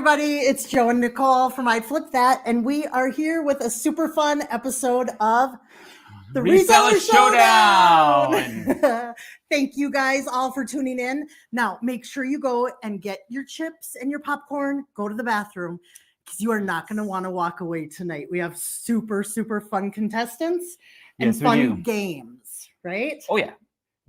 everybody. It's Joe and Nicole from I'd Flip That, and we are here with a super fun episode of the Reseller Showdown. Thank you guys all for tuning in. Now, make sure you go and get your chips and your popcorn. Go to the bathroom because you are not going to want to walk away tonight. We have super, super fun contestants and fun games, right? Oh, yeah.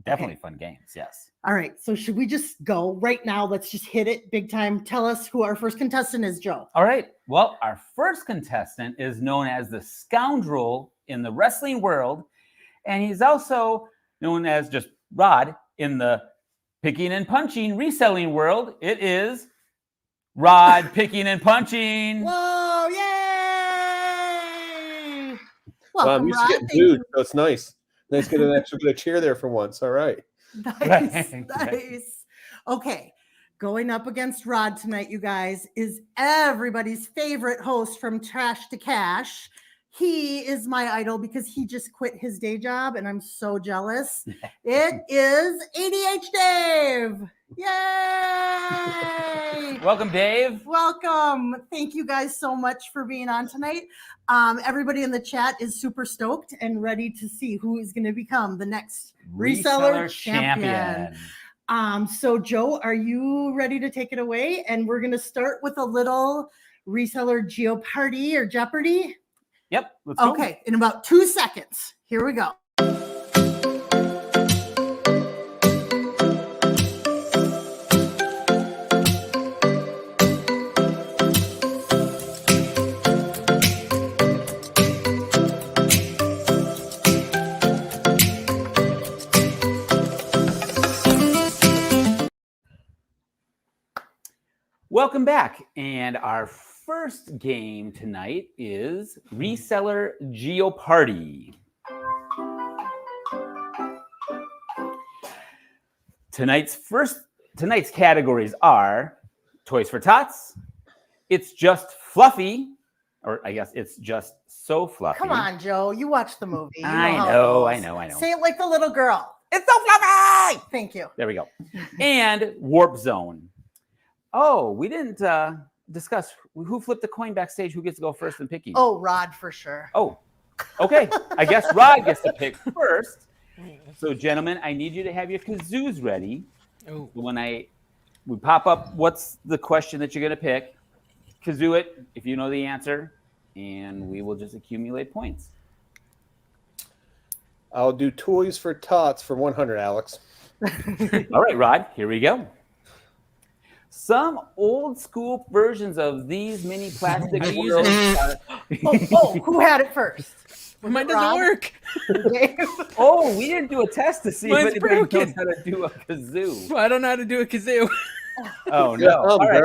Definitely fun games, yes. All right, so should we just go right now? Let's just hit it big time. Tell us who our first contestant is, Joe. All right, well, our first contestant is known as the scoundrel in the wrestling world, and he's also known as just Rod in the picking and punching reselling world. It is Rod picking and punching. Whoa, yay! Welcome, I'm used Rod. to getting booed, so it's nice. Nice getting an extra good chair there for once. All right. Nice, nice. Okay, going up against Rod tonight, you guys, is everybody's favorite host from Trash to Cash. He is my idol because he just quit his day job, and I'm so jealous. It is ADH Dave. Yay! Welcome, Dave. Welcome. Thank you guys so much for being on tonight. Everybody in the chat is super stoked and ready to see who is going to become the next Reseller Champion. So Joe, are you ready to take it away? And we're going to start with a little Reseller Geo Party or Jeopardy. Yep. Let's go. Okay. In about 2 seconds. Here we go. Welcome back. And our first game tonight is Reseller Geo Party. Tonight's categories are Toys for Tots, It's Just Fluffy, or I guess It's Just So Fluffy. Come on, Joe. You watched the movie. You I know. know. Say it like the little girl. It's so fluffy! Thank you. There we go. And Warp Zone. Oh, we didn't discuss who flipped the coin backstage, who gets to go first in picking. Oh, Rod for sure. Oh, okay. I guess Rod gets to pick first. So, gentlemen, I need you to have your kazoos ready. Oh. When we pop up, what's the question that you're going to pick? Kazoo it if you know the answer, and we will just accumulate points. I'll do Toys for Tots for 100, Alex. All right, Rod, here we go. Some old school versions of these mini plastic wheels. Who had it first? Mine doesn't work. Oh, we didn't do a test to see Mine's if anybody broken. knows how to do a kazoo. Well, I don't know how to do a kazoo. Oh, no. All right.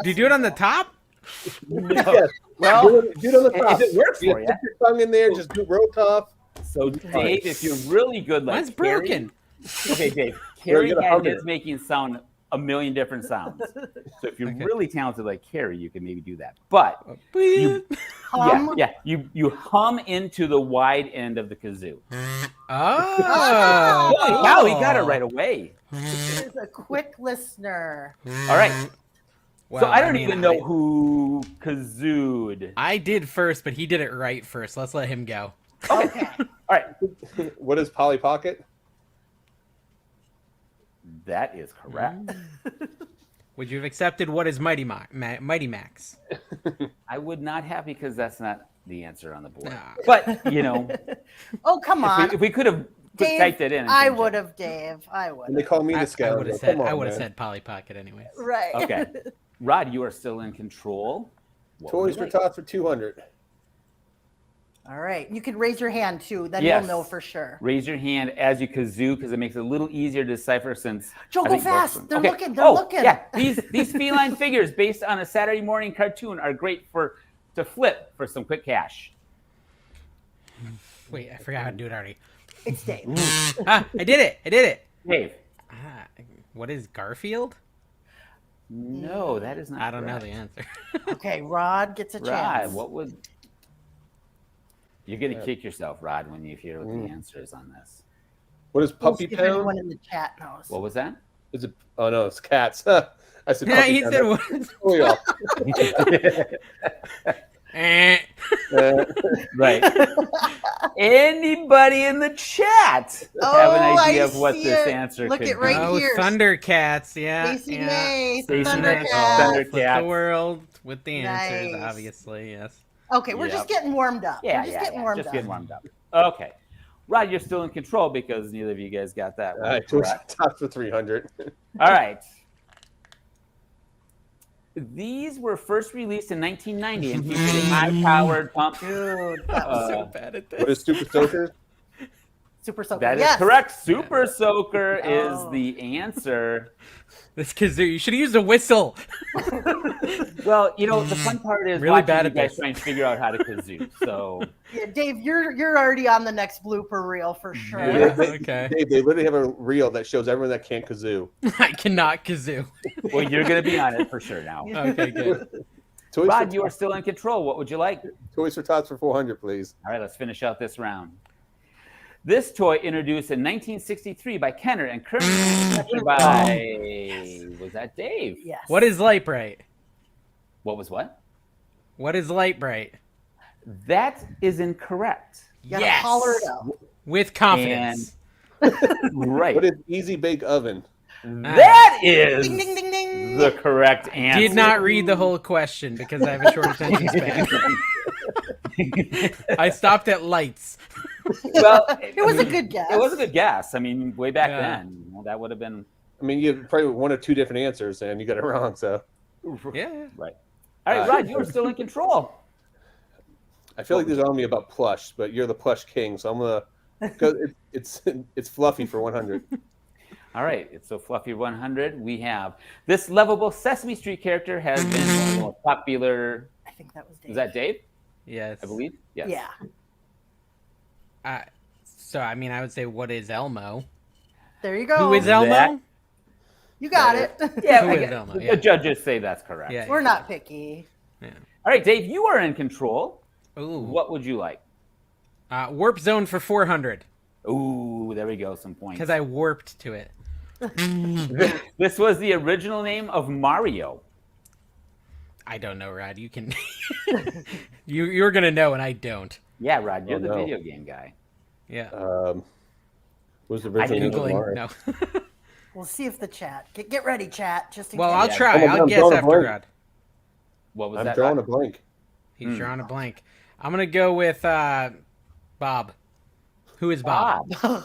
Do you do it on the top? No. Yes. Well, do it on the top. if it works for you. Put your tongue in there, just do real tough. So, Dave, if you're really good like Mine's broken. Okay, Dave. Carrie Carrie hum is it. making sound a million different sounds. So if you're really talented like Carrie, you can maybe do that. But you hum into the wide end of the kazoo. Oh. Holy cow, he got it right away. He's a quick listener. All right. Well, So I don't even know who kazooed. I did first, but he did it right first. Let's let him go. Okay. All right. What is Polly Pocket? That is correct. Would you have accepted what is Mighty Max? I would not have because that's not the answer on the board. Nah. But, you know, Oh, come on. if we could have Dave, typed it in. I would have, Dave. I would And they have. call me I the scoundrel. would have Come said on, I would have man. said Polly Pocket anyways. Right. Okay. Rod, you are still in control. What Toys would for you like? Tots for 200. All right. You can raise your hand too. Then Yes. you'll know for sure. Raise your hand as you kazoo because it makes it a little easier to decipher since. Joe, I go think both fast. of They're them- looking. They're looking. Yeah, these feline figures based on a Saturday morning cartoon are great to flip for some quick cash. Wait, I forgot how to do it already. It's Dave. I did it. Dave. What is Garfield? No, that is not. I don't know correct. the answer. Okay, Rod gets a chance. Rod, what would? You're gonna kick yourself, Rod, when you hear what the answer is on this. What is We'll Puppy see if Pound? anyone in the chat knows. What was that? Is it? Oh no, it's cats. I said, Yeah, he puppy said down. what? Oh, Eh. Right. Anybody in the chat have an idea of what this answer Look could at be? right Oh, here. Thundercats. Yeah. Stacey yeah. May, Stacey May, Thundercat. Flip Thundercats. the world with the answers, Nice. obviously. Yes. Okay, we're Yep. just getting warmed up. Yeah, we're just getting warmed up. getting warmed up. Okay. Rod, you're still in control because neither of you guys got that one. Correct. top for 300. All right. These were first released in 1990 and featured a high-powered pump. Dude, that was So bad at this. What is Super Soaker? super soaker. That is Yes. correct. Super Soaker is Oh. the answer. This kazoo. You should have used a whistle. Well, you know, the fun part is Really watching bad you at guys this. try and figure out how to kazoo. So Yeah, Dave, you're already on the next blooper reel for sure. Yeah. Okay. Dave, they literally have a reel that shows everyone that can't kazoo. I cannot kazoo. well, you're going to be on it for sure now. Okay, good. Toys, Rod, for, you are still in control. What would you like? Toys for Tots for 400, please. All right, let's finish out this round. This toy introduced in 1963 by Kenner and currently manufactured by, was that Dave? Yes. What is light bright? What was what? What is light bright? That is incorrect. You gotta Yes. holler it out. With confidence. Right. What is Easy Bake Oven? That is Ding ding ding ding. the correct answer. Did not read the whole question because I have a short attention span. I stopped at lights. Well, It was a good guess. It was a good guess. I mean, way back Yeah. then, you know, that would have been I mean, you have probably one or two different answers, and you got it wrong. So Yeah. right. All right, Rod, you are still in control. I feel like these are only about plush, but you're the plush king, so I'm gonna. Cause it's fluffy for 100. All right, it's so fluffy 100. We have this lovable Sesame Street character has been one of the most popular. I think that was Dave. Is that Dave? Yes. I believe. Yes. Yeah. So, I mean, I would say, what is Elmo? There you go. Who is Elmo? That- You got it. Yeah, Who I is guess Elmo? the Yeah. judges say that's correct. Yeah. We're not picky. All right, Dave, you are in control. Ooh. What would you like? Warp zone for 400 Ooh, there we go. Some points. because I warped to it. This was the original name of Mario. I don't know, Rod. You can. You're gonna know, and I don't. Yeah, Rod, you're Oh, the no. video game guy. Yeah. Was the I original name of Googling. Mario? No. We'll see if the chat. Get ready, chat. Just in Well, case. I'll Yeah. try. Oh my God, I'll I'm guess drawing a after blank. Rod. What was I'm that? drawing Rod? a blank. He's drawing a blank. I'm gonna go with Bob. Who is Bob? Bob.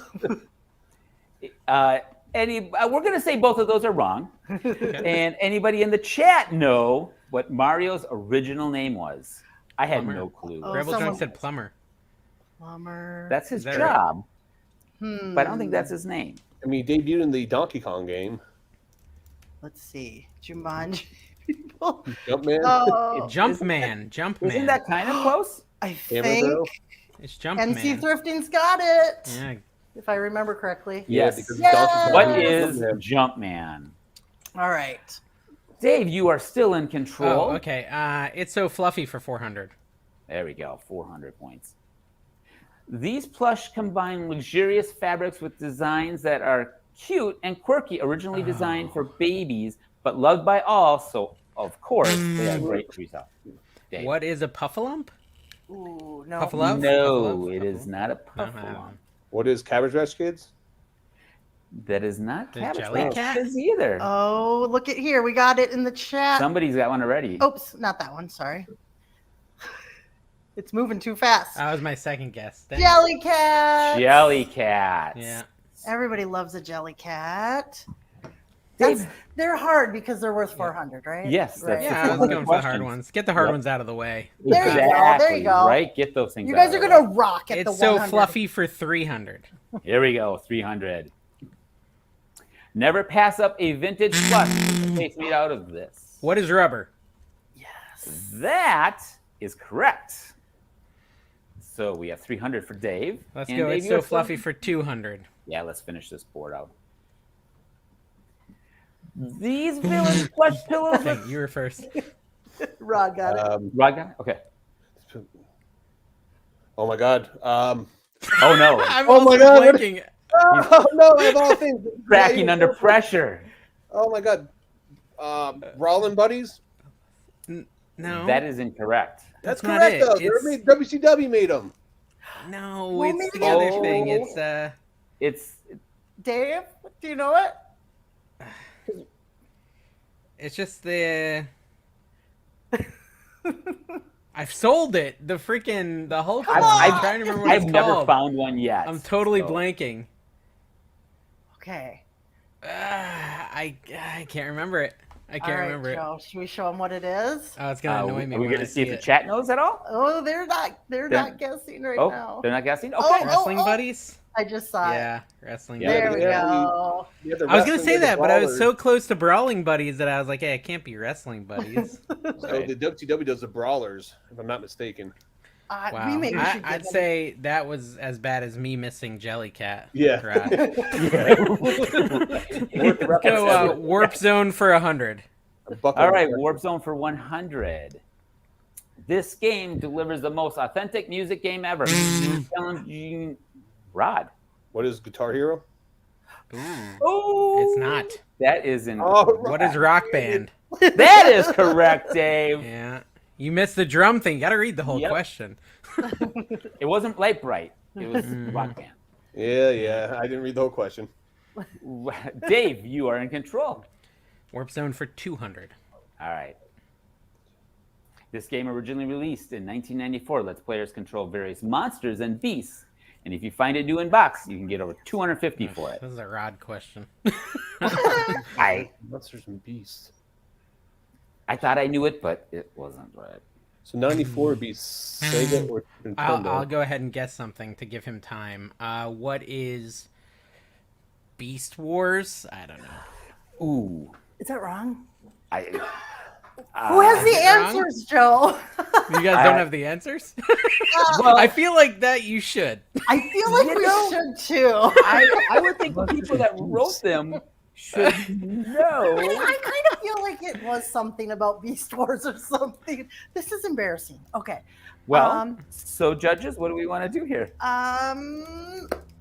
We're going to say both of those are wrong. And anybody in the chat know what Mario's original name was? I had Plumber. no clue. Oh, Rebel someone- Drunk said plumber. Plumber. That's his Is that right? job, Hmm. but I don't think that's his name. I mean, he debuted in the Donkey Kong game. Let's see. Jumanji people. Jumpman. Oh, Jumpman. Jumpman. Isn't that kind of close? I Hammer think Bro? It's Jumpman. NC Thrifting's got it. Yeah. If I remember correctly. Yes. because Yes. Donkey Kong What was is Jumpman. Jumpman? All right. Dave, you are still in control. Oh, okay. It's so fluffy for 400. There we go, 400 points. These plush combine luxurious fabrics with designs that are cute and quirky, originally designed for babies, but loved by all, so of course they have great resale. Dave. What is a puffalump? Ooh, no. Puffalo? No, Puffalo? it is not a No, puffalump. What is Cabbage Patch Kids? That is not The Cabbage Jelly Patch Cat? Kids either. Oh, look at here. We got it in the chat. Somebody's got one already. Oops, not that one. Sorry. It's moving too fast. That was my second guess. Dang. Jellycat. Jelly Cat. Yeah. Everybody loves a Jellycat. Dave, They're hard because they're worth 400, right? Yes, that's Right. the Yeah, I was Good going for the hard questions. ones. Get the hard Yep. ones out of the way. There you go, there you exactly, go. Right? Get those things You out guys of are the gonna way. rock at the It's so 100. fluffy for 300. Here we go, 300. Never pass up a vintage plush case made out of this. What is rubber? Yes. That is correct. So we have 300 for Dave. Let's And go. Dave, It's you're so fluffy for 200. Yeah, let's finish this board out. These villain plush pillows. Okay, you were first. Rod got it. Rod got it? Okay. Oh my God. Oh no. I'm Oh my also God. blanking. Oh no! I have all things. Cracking under pressure. Oh my God. Brawling Buddies? No, That is incorrect. That's not correct, it. though. It's- WCW made them. no, Well, it's maybe the other it's- thing. It's Dave, do you know it? It's just the. I've sold it. The whole. Come on! I'm trying to remember what I've it's never called. found one yet. I'm totally so- blanking. Okay. I can't remember it. I can't remember it. Joe, should we show them what it is? Oh, it's gonna annoy me. Are we when going I to see if the it. chat knows at all? Oh, they're not guessing right Oh, now. they're not guessing? Okay. Oh, Wrestling buddies? I just saw it. Yeah, wrestling. Yeah, There buddies. we yeah, go. Yeah, the I was gonna wrestling say with the that, but I was brawlers. so close to brawling buddies that I was like, "Hey, it can't be wrestling buddies." So the WCW does the Brawlers, if I'm not mistaken. Wow, We maybe should I'd give them- say that was as bad as me missing Jellycat. Yeah. Rod. Work Go warp zone for 100. All right, Warp Zone for 100. This game delivers the most authentic music game ever. Challenging Rod. What is Guitar Hero? Oh, It's not. That is in. What is Rock Band? That is correct, Dave. Yeah, you missed the drum thing. You got to read the whole Yep. question. It wasn't Light Bright. It was Rock Band. Yeah. I didn't read the whole question. Dave, you are in control. Warp zone for 200. All right. This game originally released in 1994 lets players control various monsters and beasts. And if you find a new in box, you can get over 250 for it. This is a Rod question. Monsters and Beasts. I thought I knew it, but it wasn't right. So 94 would be Sega or Nintendo. I'll go ahead and guess something to give him time. What is Beast Wars? I don't know. Ooh. Is that wrong? I, Who has the is it wrong? answers, Joe? You guys don't have the answers? well, I feel like that you should. I feel like we should too. I would think the people that wrote them should know. I kind of feel like it was something about Beast Wars or something. This is embarrassing. Okay. Well, so judges, what do we want to do here?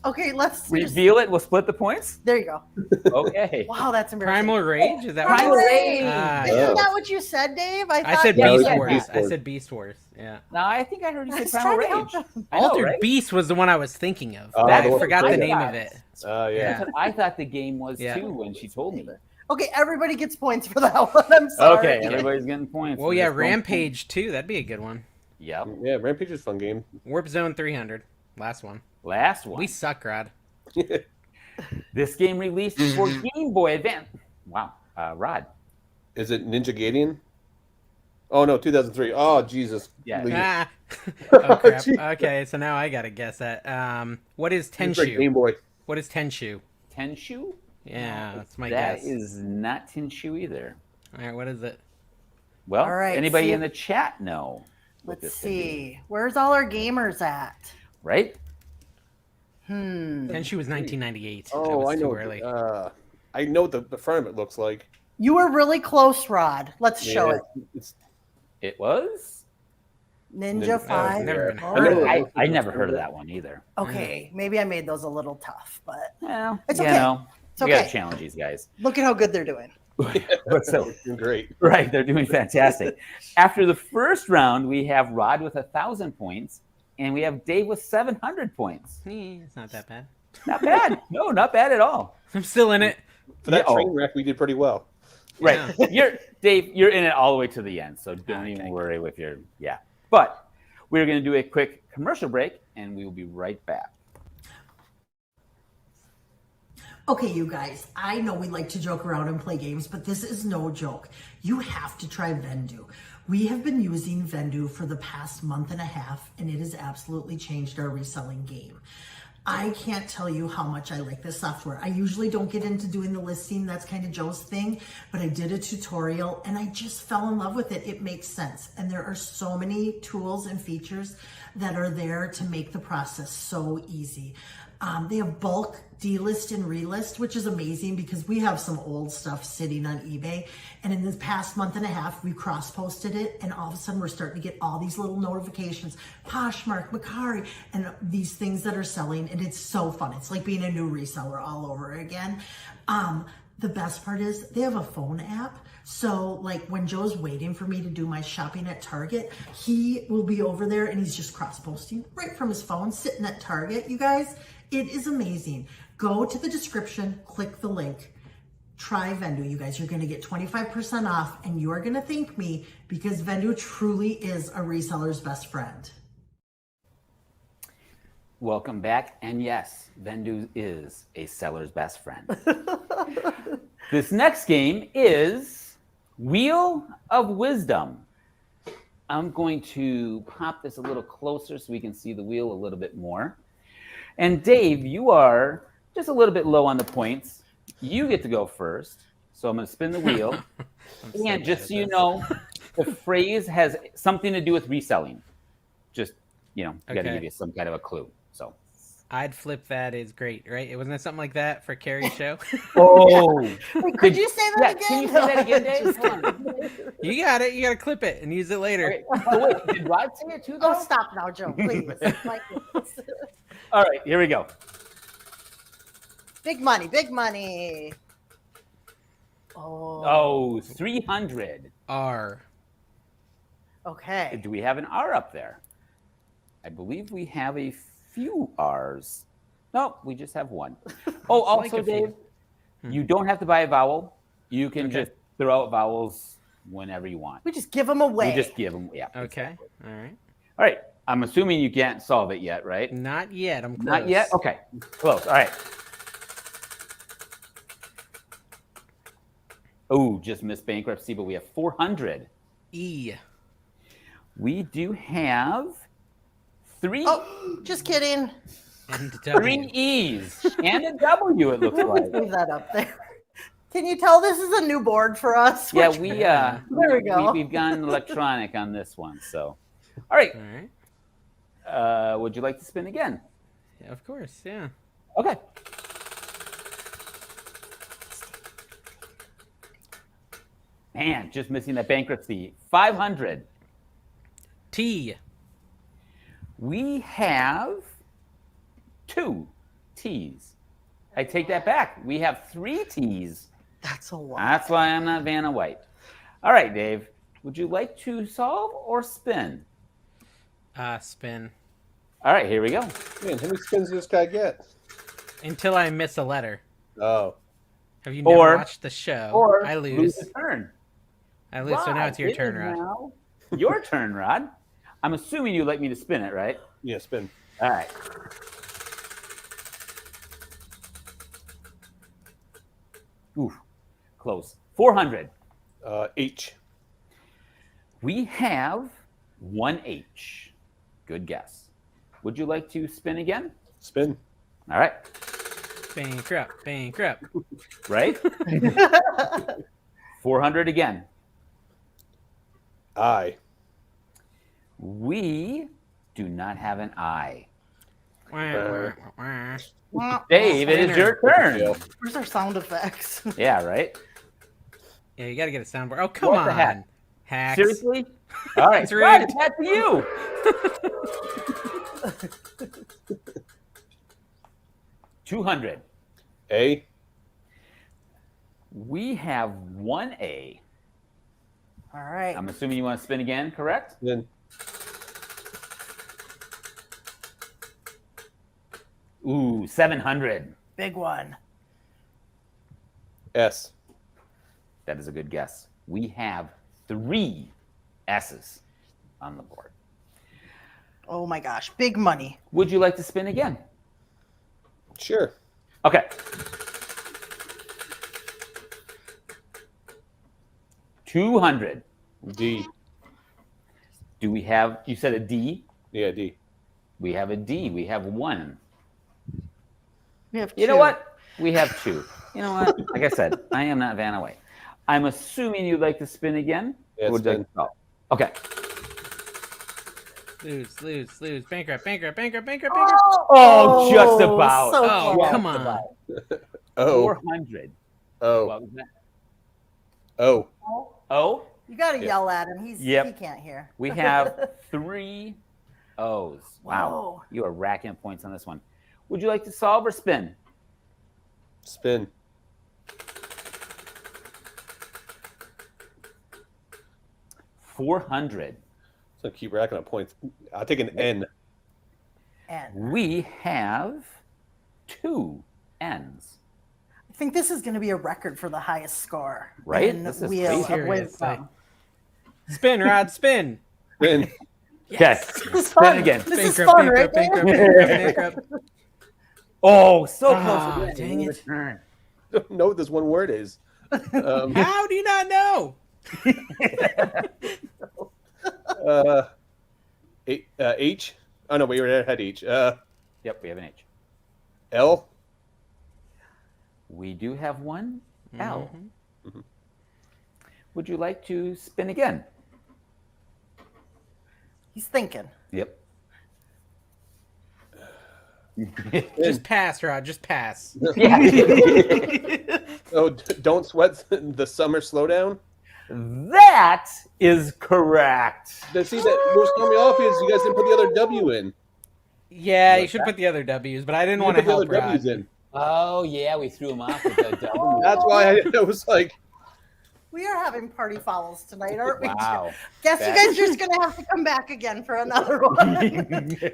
Okay, let's just, Reveal it. We'll split the points. there you go. Okay. Wow, that's embarrassing. Primal Rage? Is that Primal what Rage. Ah, Isn't yeah. that what you said, Dave? I said Yeah, Beast we said Wars. Beast I Wars. said Beast Wars. Yeah. Now I think I heard you say Let's Primal try to help Rage. them. I know, Altered right? Beast was the one I was thinking of. Oh, I the one- forgot the I name thought- of it. Yeah. Yeah. I thought the game was Yeah. too when she told me. Okay, everybody gets points for that one. I'm sorry. Okay, everybody's getting points. Well, for yeah, this one. Rampage too. That'd be a good one. Yep. Yeah, Rampage is a fun game. Warp Zone 300. Last one. Last one. We suck, Rod. This game released for Game Boy Advance. Wow. Rod. Is it Ninja Gaiden? Oh no, 2003. Oh Jesus. Yeah. Leave it. Ah. Oh crap. Gee. Okay, so now I gotta guess that. What is It's like Tenshu? Game Boy. What is Tenshu? Tenshu? Yeah, that's my That guess. is not Tenshu either. All right, what is it? Well, All right, anybody see- in the chat know? what Let's this could be, see. Where's all our gamers at? right? Tenshu was 1998. That Oh, was I know. Too early. I know what the front of it looks like. You were really close, Rod. Let's show it. It's, It was? Ninja Ninja- 5. never been Oh, heard of it. I never heard of that one either. Okay, maybe I made those a little tough, but Well, It's you okay. know, it's we gotta okay. challenge these guys. Look at how good they're doing. But so, doing great. right, they're doing fantastic. After the first round, we have Rod with 1,000 points, and we have Dave with 700 points. It's not that bad. Not bad. No, not bad at all. I'm still in it. For that Yeah, train wreck, we did pretty well. Right. Dave, you're in it all the way to the end, so don't Okay. even worry with your But we're going to do a quick commercial break, and we will be right back. Okay, you guys, I know we like to joke around and play games, but this is no joke. You have to try Vendu. We have been using Vendu for the past month and a half, and it has absolutely changed our reselling game. I can't tell you how much I like this software. I usually don't get into doing the listing. That's kind of Joe's thing, but I did a tutorial and I just fell in love with it. It makes sense. And there are so many tools and features that are there to make the process so easy. They have bulk delist and relist, which is amazing because we have some old stuff sitting on eBay. And in this past month and a half, we cross-posted it. And all of a sudden we're starting to get all these little notifications, Poshmark, Macari, and these things that are selling. And it's so fun. It's like being a new reseller all over again. The best part is they have a phone app. So like when Joe's waiting for me to do my shopping at Target, he will be over there and he's just cross-posting right from his phone, sitting at Target. You guys, it is amazing. Go to the description, click the link. Try Vendu, you guys. You're going to get 25% off and you're going to thank me because Vendu truly is a reseller's best friend. Welcome back. And yes, Vendu is a seller's best friend. This next game is Wheel of Wisdom. I'm going to pop this a little closer so we can see the wheel a little bit more. And Dave, you are just a little bit low on the points. You get to go first. So I'm going to spin the wheel. And just so you know, the phrase has something to do with reselling. Just, you know, got to give you some kind of a clue. So I'd flip that is great, right? Wasn't that something like that for Carrie's show? oh, Wait, could you say that again? Can you say that again, Dave? Come on. You got it. You got to clip it and use it later. Okay. Oh, wait, did Rod say it too, though? Oh, stop now, Joe, please. My goodness. All right, here we go. Big money, big money. Oh, 300. R. Okay. Do we have an R up there? I believe we have a few R's. No, we just have one. Oh, Like also, a few. Dave, you don't have to buy a vowel. You can just throw out vowels whenever you want. We just give them away. We just give them, yeah. Okay. Exactly. All right. All right. I'm assuming you can't solve it yet, right? Not yet. I'm close. Not yet? Okay. Close. All right. Oh, just missed bankruptcy, but we have 400. E. We do have three. Oh, just kidding. And Three W. E's and a W, it looks like. Leave that up there. Can you tell this is a new board for us? Yeah, There we go. We've gone electronic on this one. So, all right. All right. Would you like to spin again? Yeah, of course. Yeah. Okay. Man, just missing that bankruptcy. 500. T. We have 2 T's. I take that back. We have 3 T's. That's a lot. That's why I'm not Vanna White. All right, Dave. Would you like to solve or spin? Spin. All right, here we go. Man, how many spins does this guy get? Until I miss a letter. Oh. Have you never Or- watched the show? Or I lose. a turn. I lose. So now it's your Rod, turn, it is Rod. now your turn, Rod. I'm assuming you'd like me to spin it, right? Yeah, spin. All right. Ooh, close. 400. H. We have 1 H. Good guess. Would you like to spin again? Spin. All right. Bankrupt. Bankrupt. Right? 400 again. I. We do not have an I. Wah, wah, wah. Dave, it is your turn. Yeah. Where's our sound effects? Yeah, right? Yeah, you got to get a soundboard. Oh, come What the on. heck? Hacks. Seriously? All right, It's Rod, rigged. it's back to you. 200. A. We have 1A. All right. I'm assuming you want to spin again, correct? Then Ooh, 700. Big one. S. That is a good guess. We have 3 S's on the board. Oh my gosh. Big money. Would you like to spin again? Sure. Okay. $200. D. Do we have, you said a D? Yeah, D. We have a D. We have 1. We have You know two. what? We have 2. You know what? Like I said, I am not Vanna White. I'm assuming you'd like to spin again? Yeah, Or would you spin. like to solve? Okay. Lose, lose, lose. Bankrupt, bankrupt, bankrupt, bankrupt, bankrupt. Oh, just about. So Oh, close. come on. O. 400. O. What was that? O. Oh, You got to Yep. yell at him. He Yep. can't hear. we have 3 O's. Wow. Whoa. You are racking up points on this one. Would you like to solve or spin? Spin. 400. So keep racking up points. I'll take an N. We have 2 N's. I think this is going to be a record for the highest score. Right? in This is Wheel of crazy. Wisdom. Spin. Rod, spin. Spin. Yes. This is Spin fun. again. This is fun, right? Bankrupt. Oh, so Ah, close. dang it. I don't know what this one word is. How do you not know? H. Oh no, we already had H. Yep, we have an H. L. We do have one L. Mhm. Would you like to spin again? He's thinking. Yep. Just pass, Rod. Just pass. Yeah. Oh, don't sweat the summer slowdown. That is correct. See that what's throwing me off is you guys didn't put the other W in. Yeah, you Like should that? put the other W's, but I didn't You want to put the help other Rod. W's in. Oh, yeah, we threw him off with the W. That's why I was like, We are having party fouls tonight, aren't we? Wow. Guess you guys are just going to have to come back again for another one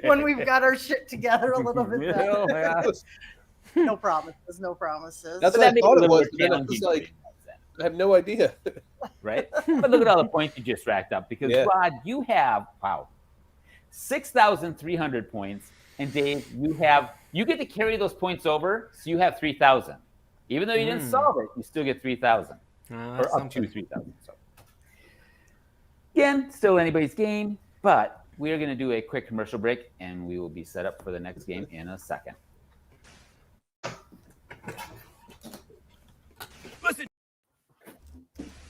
when we've got our shit together a little bit better. Yeah. No promises, no promises. that's But what I that makes thought it a it little was. more But then it was challenging like, for you. I have no idea. Right? But look at all the points you just racked up. Because, Yeah. Rod, you have, 6,300 points. And Dave, you get to carry those points over, so you have 3,000. Even though you didn't solve it, you still get 3,000. Or up to 3,000. So. Again, still anybody's game, but we are going to do a quick commercial break, and we will be set up for the next game in a second.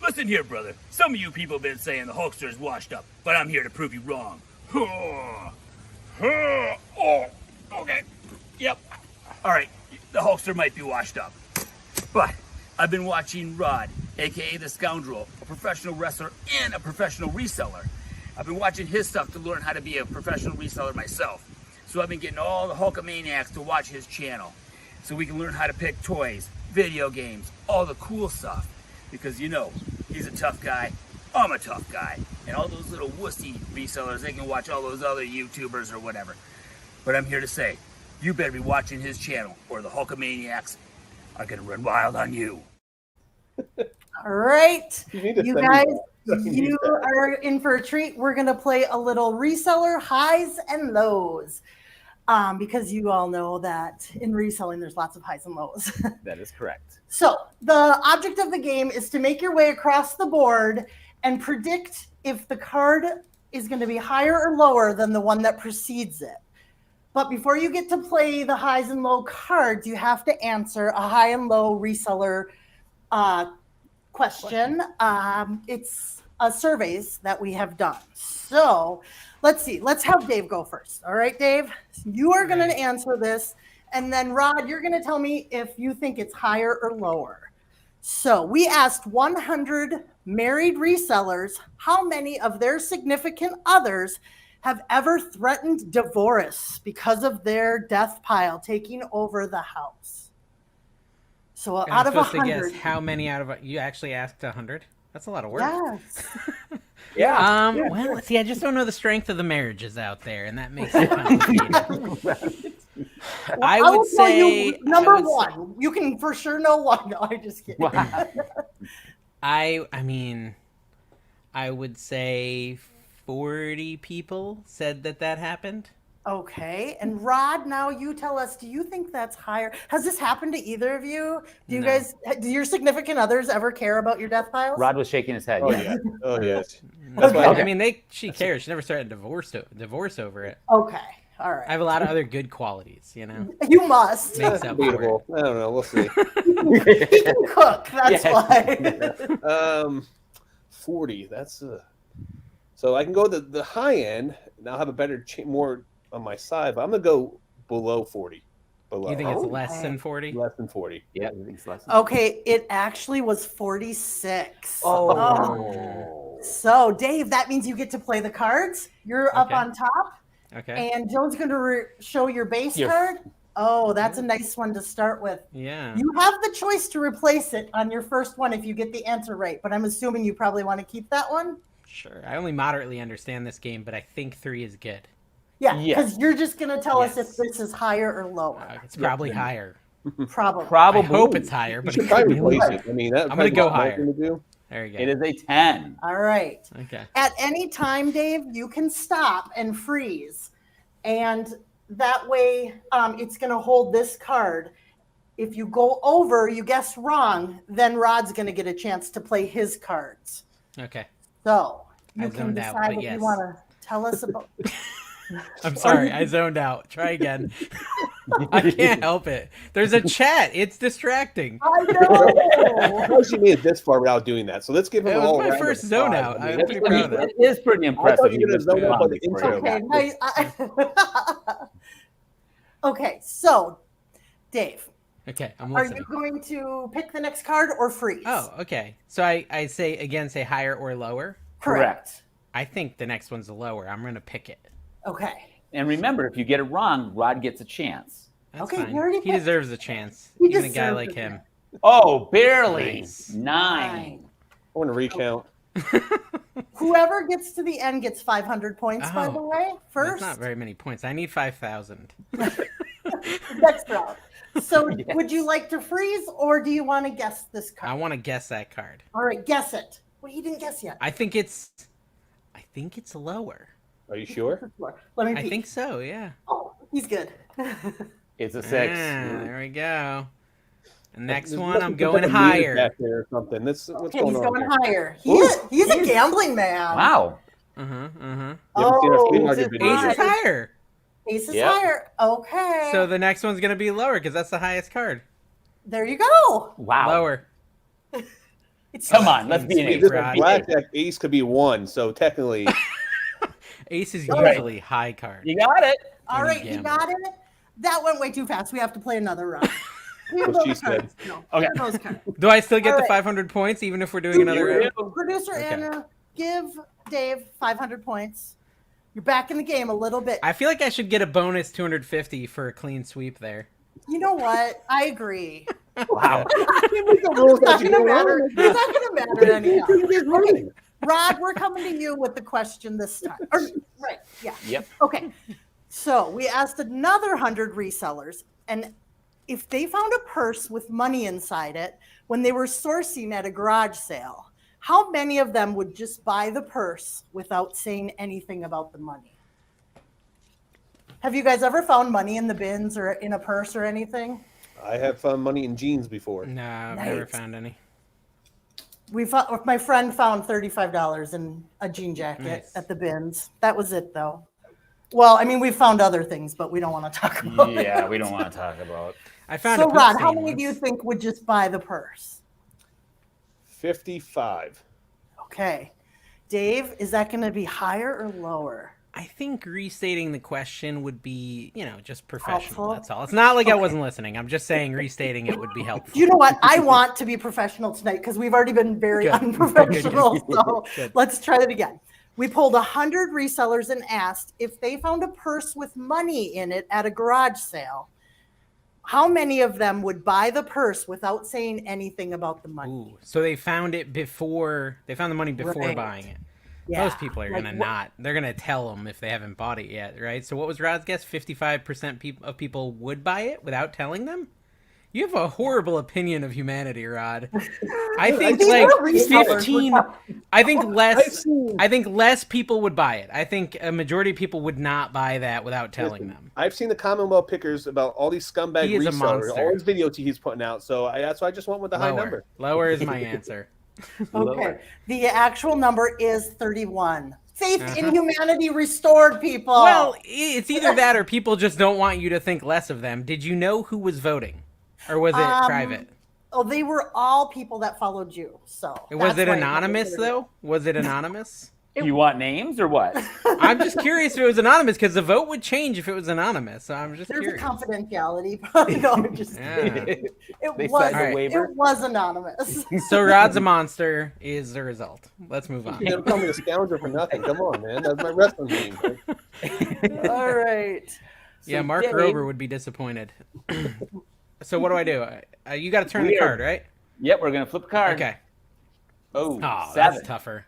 Listen here, brother. Some of you people have been saying the Hulkster is washed up, but I'm here to prove you wrong. Oh, okay. Yep. All right, the Hulkster might be washed up. But I've been watching Rod, a.k.a. The Scoundrel, a professional wrestler and a professional reseller. I've been watching his stuff to learn how to be a professional reseller myself. So I've been getting all the Hulkamaniacs to watch his channel so we can learn how to pick toys, video games, all the cool stuff. Because, you know, he's a tough guy, I'm a tough guy. And all those little wussy resellers, they can watch all those other YouTubers or whatever. But I'm here to say, you better be watching his channel or the Hulkamaniacs are going to run wild on you. All right, You need to you send me guys, that. I need you that. are in for a treat. We're going to play a little reseller highs and lows. Because you all know that in reselling, there's lots of highs and lows. That is correct. So the object of the game is to make your way across the board and predict if the card is going to be higher or lower than the one that precedes it. But before you get to play the highs and low cards, you have to answer a high and low reseller question. It's surveys that we have done. So let's see. Let's have Dave go first. All right, Dave, you are going to answer this. And then Rod, you're going to tell me if you think it's higher or lower. So we asked 100 married resellers how many of their significant others have ever threatened divorce because of their death pile taking over the house. So And out I'm of supposed to 100. guess how many out of you actually asked 100? That's a lot of work. Yes. Well, see, I just don't know the strength of the marriages out there, and that makes it complicated. I will would tell say you, number I would one. You can for sure know one. No, I just kidding. I mean, I would say 40 people said that happened. Okay. And Rod, now you tell us, do you think that's higher? Has this happened to either of you? Do you No. guys, do your significant others ever care about your death piles? Rod was shaking his head. Oh yeah. yeah. Oh yes. That's why I mean, she cares. She never started divorce over it. Okay. All right. I have a lot of other good qualities, you know. You must. Makes up for it. debatable. I don't know. We'll see. He can cook. That's why. 40. That's so I can go the high end, and I'll have a better more on my side. But I'm gonna go below 40. Below. You think it's Oh, less than 40? less than 40? Yeah, I think it's less. Okay. It actually was 46. Oh. So, Dave, that means you get to play the cards. You're up Okay. on top. Okay. And Joe's going to show your base Your- card. Oh, that's a nice one to start with. Yeah. You have the choice to replace it on your first one if you get the answer right, but I'm assuming you probably want to keep that one. Sure. I only moderately understand this game, but I think 3 is good. Yeah, Yes. because you're just going to tell us if Yes. this is higher or lower. It's probably higher. Probably. Probably. I hope it's higher, You but should it could probably be replace lower. it. I mean, that I'm gonna go higher. To do. There you go. It is a 10. All right. Okay. At any time, Dave, you can stop and freeze. And that way it's going to hold this card. If you go over, you guess wrong, then Rod's going to get a chance to play his cards. Okay. So I you can zoned out, decide but if yes. you want to tell us about. I'm sorry. I zoned out. Try again. I can't help it. There's a chat. It's distracting. I know. How she made it this far without doing that? So let's give him It a whole was my round first of zone applause. out. I mean, I'm that's pretty proud of that. It is pretty impressive. you were gonna zone out by the intro. Okay. Okay. So, Dave, Okay. I'm are listening. you going to pick the next card or freeze? Oh, okay. So I say higher or lower. Correct. I think the next one's lower. I'm going to pick it. Okay. And remember, if you get it wrong, Rod gets a chance. That's Okay, fine. you already He picked. deserves a chance. He Even a guy deserves like a him. Oh, barely. Nice. 9. I want to recount. Whoever gets to the end gets 500 points, by Oh, the way. That's First, not very many points. I need 5,000. next round. So, would you like to freeze or do you want to guess this I card? want to guess that card. All right, guess it. Well, he didn't guess yet. I think it's lower. Are you sure? Let me I peek. think so, yeah. Oh, he's good. It's a 6. There we go. The next There's one, nothing I'm to going put a meter higher. back there or something. What's Okay, going he's on going here? higher. Ooh. He's a gambling man. Wow. Uh-huh. You haven't seen our flea market Ace video. Ace is higher. Ace is Yep. higher. Okay. So the next one's going to be lower because that's the highest card. there you go. Wow. Lower. It's Come on, let's be an Sweet, ace. This Rod. blackjack ace could be 1, so technically Ace is Right. usually high card. You got it. All When you right, you gamble. got it. That went way too fast. We have to play another round. Here What those she said. cards. No, Okay. here those cards. Do I still get All the right. 500 points even if we're doing another Here we round? go. Producer Okay. Anna, give Dave 500 points. You're back in the game a little bit. I feel like I should get a bonus 250 for a clean sweep there. You know what? I agree. Wow. It's not going to matter. It's not going to matter anyhow. Okay. Rod, we're coming to you with the question this time. Right. Yeah. Yep. Okay. So we asked another 100 resellers, and if they found a purse with money inside it when they were sourcing at a garage sale, how many of them would just buy the purse without saying anything about the money? Have you guys ever found money in the bins or in a purse or anything? I have found money in jeans before. No, I've never Nice. found any. My friend found $35 in a jean jacket Nice. at the bins. That was it, though. Well, I mean, we found other things, but we don't want to talk about it. Yeah, we don't want to talk about. I found So, a poop Rod, how stain many do you once. think would just buy the purse? 55. Okay. Dave, is that going to be higher or lower? I think restating the question would be, just professional. Helpful? That's all. It's not like I Okay. wasn't listening. I'm just saying restating it would be helpful. You know what? I want to be professional tonight because we've already been very Good. unprofessional. Good. So Good. let's try that again. We pulled 100 resellers and asked if they found a purse with money in it at a garage sale, how many of them would buy the purse without saying anything about the money? Ooh, so they found it before, they found the money before Right. buying it. Yeah. Those people are Like, going to they're going to tell them if they haven't bought it yet, right? So what was Rod's guess? 55% of people would buy it without telling them? You have a horrible opinion of humanity, Rod. I think These like are resellers. 15, I think I've less, seen, I think less people would buy it. I think a majority of people would not buy that without telling them. I've seen the Commonwealth pickers about all these scumbag He is a resellers, monster. all his videos he's putting out. So that's why I just went with the high number. Lower is my answer. Okay. The actual number is 31. Faith in Uh-huh. humanity restored, people. Well, it's either that or people just don't want you to think less of them. Did you know who was voting? Or was it private? Oh, they were all people that followed you. So Was that's it why anonymous, it's though? Was it anonymous? You want names or what? I'm just curious if it was anonymous, because the vote would change if it was anonymous. So I'm just There's curious. a confidentiality. no, I'm just kidding. Yeah. It They was. signed the It waiver? was anonymous. So Rod's a monster is the result. Let's move on. You don't call me a scoundrel for nothing. Come on, man. That's my wrestling name. All right. Yeah, So, Mark Dave, Rober would be disappointed. So what do I do? You got to turn the Weird. card, right? Yep, we're gonna flip a card. Okay. Oh, Oh, 7. that's tougher.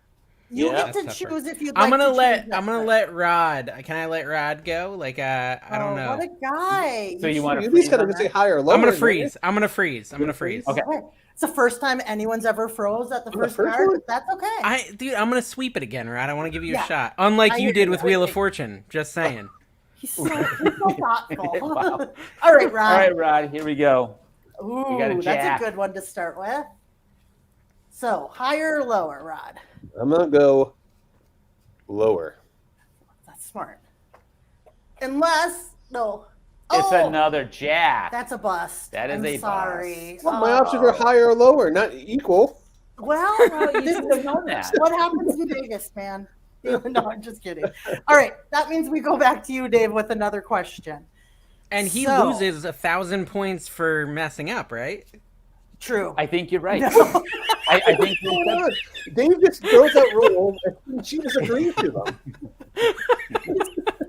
You Yeah. get to That's tougher. choose if you'd I'm like gonna to let choose that I'm gonna first. let Rod. Can I let Rod go? Like I don't know. What a guy. So you want You to at least gotta say higher or lower. I'm gonna don't freeze. I'm gonna freeze. I'm gonna freeze. Okay. It's the first time anyone's ever froze at the On the first first card. one? That's okay. Dude, I'm gonna sweep it again, Rod. I want to give you a Yeah. shot, unlike I you agree. did with Wheel of Fortune. Just saying. He's so thoughtful. Wow. All right, Ron. All right, Rod, here we go. Ooh, got a that's jack. a good one to start with. So, higher or lower, Rod? you? I'm gonna go lower. That's smart. Unless, no. It's Oh, another jack. that's a bust. That is I'm a sorry. Well, my options are higher or lower, not equal. Well, You this should have is known that. what happens in Vegas, man. No, I'm just kidding. All right, that means we go back to you, Dave, with another question. And he So- loses 1,000 points for messing up, right? True. I think you're right. No. I think What's going on? Dave just throws out rules and she just agrees to them.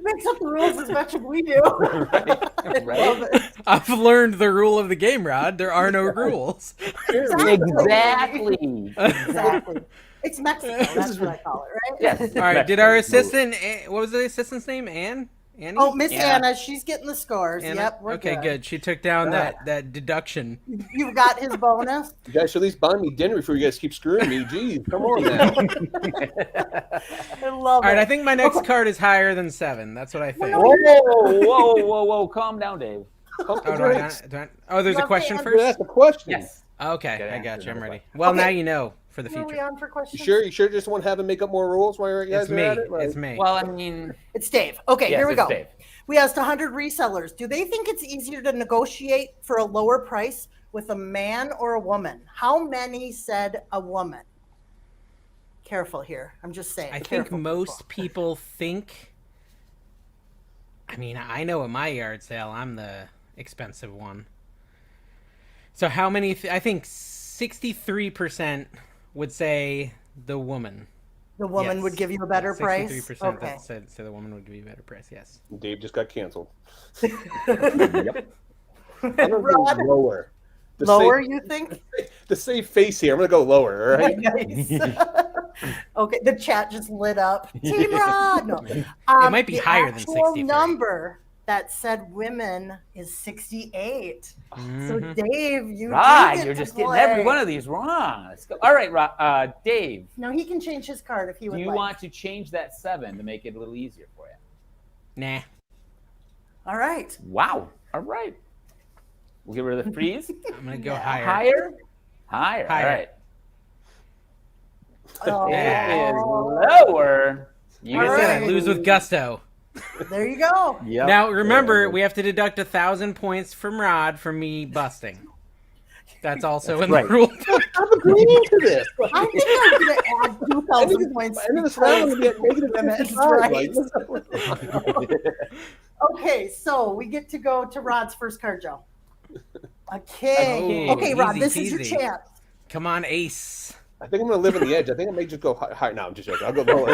Makes up the rules as much as we do. I right. love it. I've learned the rule of the game, Rod. There are no rules. Exactly. Exactly. It's Mexico. That's what I call it, right? Yes. All right. Did our assistant? What was the assistant's name? Annie? Oh, Miss Yeah. Anna, she's getting the scores. Anna? Yep, we're okay, good. She took down that deduction. You got his bonus. You guys should at least buy me dinner before you guys keep screwing me. Jeez, come on now. I love All right, it. I think my next card is higher than 7. That's what I think. Whoa. Calm down, Dave. Pump the Oh, brakes. there's You a have question to But first? that's the question. Yes. Okay, Gotta I got answer you. I'm the ready. Well, Okay. now you know for the Who are we future. on for questions? You sure just want to have him make up more rules while you guys It's are me. at it? It's me. Well, I mean, It's Dave. Okay, yes, here we it's go. Dave. We asked 100 resellers, do they think it's easier to negotiate for a lower price with a man or a woman? How many said a woman? Careful here. I'm just saying. I think careful, most people think. I mean, I know at my yard sale, I'm the expensive one. So how many? I think 63% would say the woman. The woman Yes. would give you a better price? 63% Okay. that said so the woman would give you a better price. Yes. Dave just got canceled. Yep. I'm gonna go Rod, lower. To lower, save- you think? To save face here, I'm gonna go lower. All right. Nice. Okay, the chat just lit up. Team Rod. No. It might be the higher than actual 63. number that said women is 68. So Dave, you Rod, do get you're to just getting play. every one of these wrong. Let's go. All right, Rod, Dave, No, he can change his card if he do would you like. want to change that 7 to make it a little easier for you? Nah. All right. Wow. All right. We'll get rid of the freeze. I'm gonna go Yeah. higher. Higher? Higher. Higher. All right. Oh, It is lower. You All get I said right. I lose with gusto. there you go. Yep. Now remember, we have to deduct 1,000 points from Rod for me busting. That's also in right. the rule. I'm agreeing to this. I think I'm going to add 2,000 points. End of this round, we get negative That's 55. right. Like, Okay, so we get to go to Rod's first card, Joe. A king. Oh, Okay, Rod, easy this is your peasy. chance. Come on, ace. I think I'm gonna live on the edge. I think I may just go higher. No, I'm just joking. I'll go lower.